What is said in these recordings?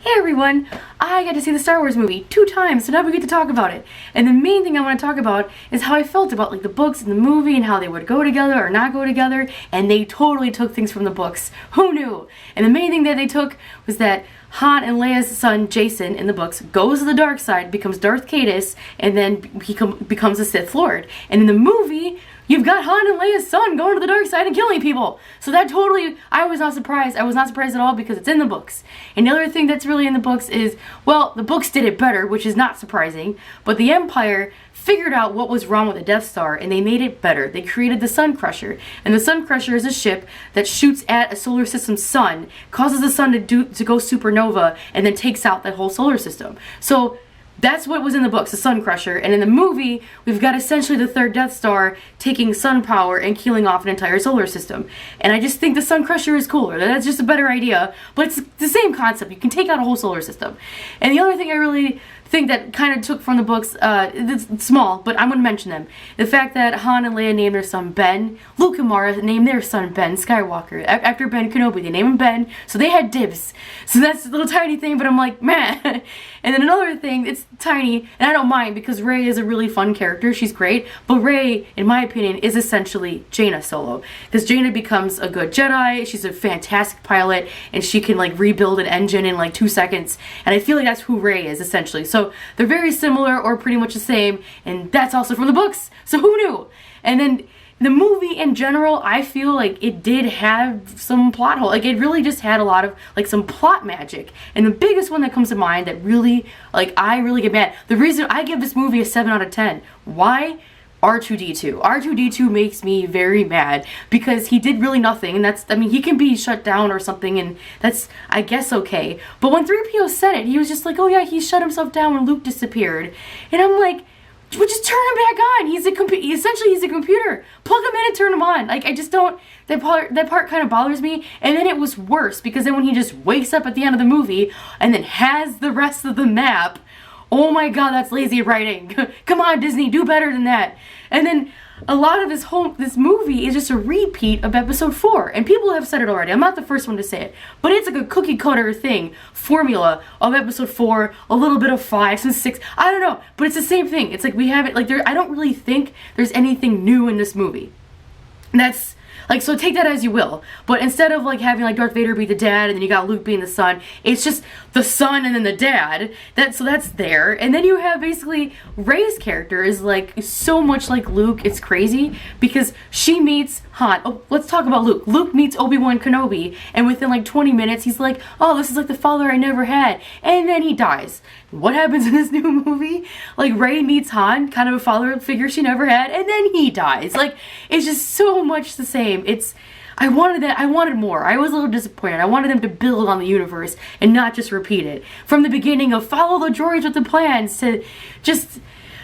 Hey everyone, I got to see the Star Wars movie 2 times, so now we get to talk about it. And the main thing I want to talk about is how I felt about like the books and the movie and how they would go together or not go together, and they totally took things from the books. Who knew? And the main thing that they took was that Han and Leia's son Jason in the books goes to the dark side, becomes Darth Caedus, and then he becomes a Sith Lord. And in the movie, you've got Han and Leia's son going to the dark side and killing people. So that totally, I was not surprised. I was not surprised at all because it's in the books. And the other thing that's really in the books is, well, the books did it better, which is not surprising, but the Empire figured out what was wrong with the Death Star and they made it better. They created the Sun Crusher. And the Sun Crusher is a ship that shoots at a solar system sun, causes the sun to go supernova, and then takes out that whole solar system. So that's what was in the books, the Sun Crusher. And in the movie, we've got essentially the third Death Star taking sun power and killing off an entire solar system. And I just think the Sun Crusher is cooler. That's just a better idea. But it's the same concept. You can take out a whole solar system. And the other thing I really think that kind of took from the books, it's small, but I'm going to mention them. The fact that Han and Leia named their son Ben, Luke and Mara named their son Ben Skywalker. After Ben Kenobi, they named him Ben, so they had dibs. So that's a little tiny thing, but I'm like, man. And then another thing, it's tiny, and I don't mind because Rey is a really fun character. She's great, but Rey, in my opinion, is essentially Jaina Solo. Because Jaina becomes a good Jedi, she's a fantastic pilot, and she can like rebuild an engine in like 2 seconds. And I feel like that's who Rey is, essentially. So they're very similar or pretty much the same, and that's also from the books, so who knew? And then the movie in general, I feel like it did have some plot hole. Like it really just had a lot of like some plot magic. And the biggest one that comes to mind that really, like I really get mad. The reason I give this movie a 7 out of 10. Why? R2-D2. R2-D2 makes me very mad because he did really nothing, and that's, I mean, he can be shut down or something, and that's, I guess, okay. But when 3PO said it, he was just like, oh yeah, he shut himself down when Luke disappeared. And I'm like, well, just turn him back on. Essentially, he's a computer. Plug him in and turn him on. Like, I just don't, that part kind of bothers me. And then it was worse because then when he just wakes up at the end of the movie and then has the rest of the map, oh my god, that's lazy writing. Come on, Disney, do better than that. And then a lot of this movie is just a repeat of episode 4. And people have said it already. I'm not the first one to say it. But it's like a cookie cutter thing, formula of episode 4, a little bit of 5, some 6. I don't know. But it's the same thing. It's like we have it, like I don't really think there's anything new in this movie. And that's, like, so take that as you will. But instead of, like, having, like, Darth Vader be the dad and then you got Luke being the son, it's just the son and then the dad. So that's there. And then you have, basically, Rey's character is, like, so much like Luke. It's crazy because she meets Han. Oh, let's talk about Luke. Luke meets Obi-Wan Kenobi, and within, like, 20 minutes, he's like, oh, this is, like, the father I never had. And then he dies. What happens in this new movie? Like, Rey meets Han, kind of a father figure she never had, and then he dies. Like, it's just so much the same. I wanted more. I was a little disappointed. I wanted them to build on the universe and not just repeat it. From the beginning of follow the droids with the plans to just,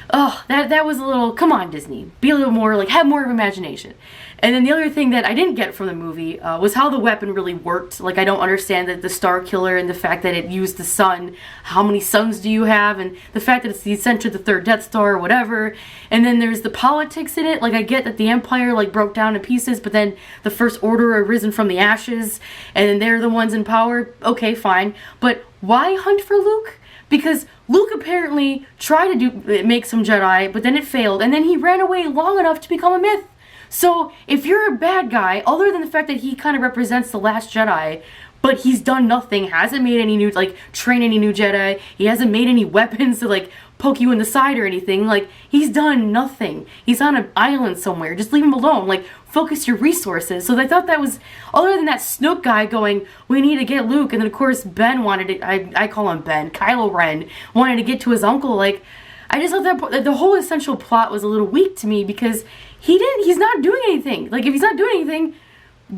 that was a little, come on Disney. Be a little more, like, have more of imagination. And then the other thing that I didn't get from the movie was how the weapon really worked. Like, I don't understand that the Star Killer and the fact that it used the sun. How many suns do you have? And the fact that it's the center of the third Death Star or whatever. And then there's the politics in it. Like, I get that the Empire, like, broke down in pieces, but then the First Order are risen from the ashes, and then they're the ones in power. Okay, fine. But why hunt for Luke? Because Luke apparently tried to make some Jedi, but then it failed, and then he ran away long enough to become a myth. So, if you're a bad guy, other than the fact that he kind of represents the last Jedi, but he's done nothing, hasn't made any new, like, train any new Jedi, he hasn't made any weapons to, like, poke you in the side or anything, like, he's done nothing. He's on an island somewhere, just leave him alone, like, focus your resources. So I thought that was, other than that Snoke guy going, we need to get Luke, and then of course Ben wanted to, I call him Ben, Kylo Ren, wanted to get to his uncle, like, I just thought that the whole essential plot was a little weak to me because he's not doing anything. Like, if he's not doing anything,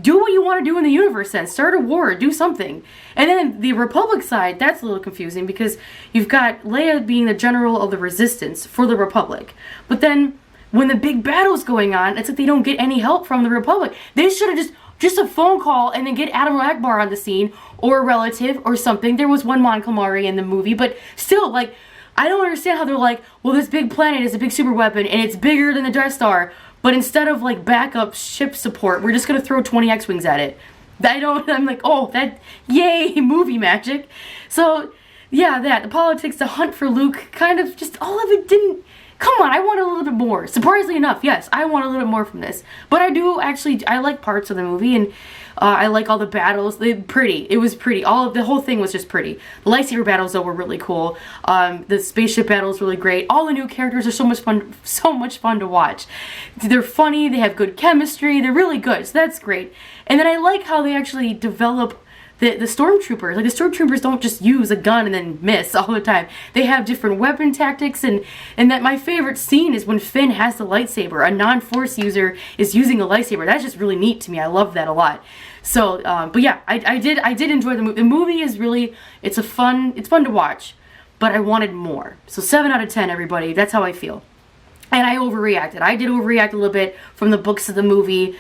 do what you want to do in the universe then. Start a war, do something. And then the Republic side, that's a little confusing because you've got Leia being the general of the Resistance for the Republic. But then when the big battle's going on, it's like they don't get any help from the Republic. They should have just a phone call and then get Admiral Akbar on the scene or a relative or something. There was one Mon Calamari in the movie, but still, like, I don't understand how they're like, well, this big planet is a big super weapon and it's bigger than the Death Star, but instead of like backup ship support, we're just gonna throw 20 X-Wings at it. I'm like, oh, that, yay, movie magic. So, yeah, the politics, the hunt for Luke, kind of just, all of it didn't, come on, I want a little bit more. Surprisingly enough, yes, I want a little bit more from this. But I do actually, I like parts of the movie, and I like all the battles. Pretty. It was pretty. The whole thing was just pretty. The lightsaber battles, though, were really cool. The spaceship battle is really great. All the new characters are so much fun to watch. They're funny. They have good chemistry. They're really good. So that's great. And then I like how they actually develop the stormtroopers. Like, the stormtroopers don't just use a gun and then miss all the time. They have different weapon tactics, and that my favorite scene is when Finn has the lightsaber. A non-Force user is using a lightsaber. That's just really neat to me. I love that a lot. So, but yeah, I did enjoy the movie. The movie is really, it's fun to watch, but I wanted more. So 7 out of 10, everybody. That's how I feel. And I overreacted. I did overreact a little bit from the books to the movie,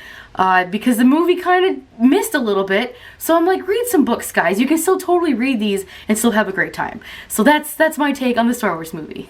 because the movie kind of missed a little bit. So I'm like, read some books, guys. You can still totally read these and still have a great time. So that's my take on the Star Wars movie.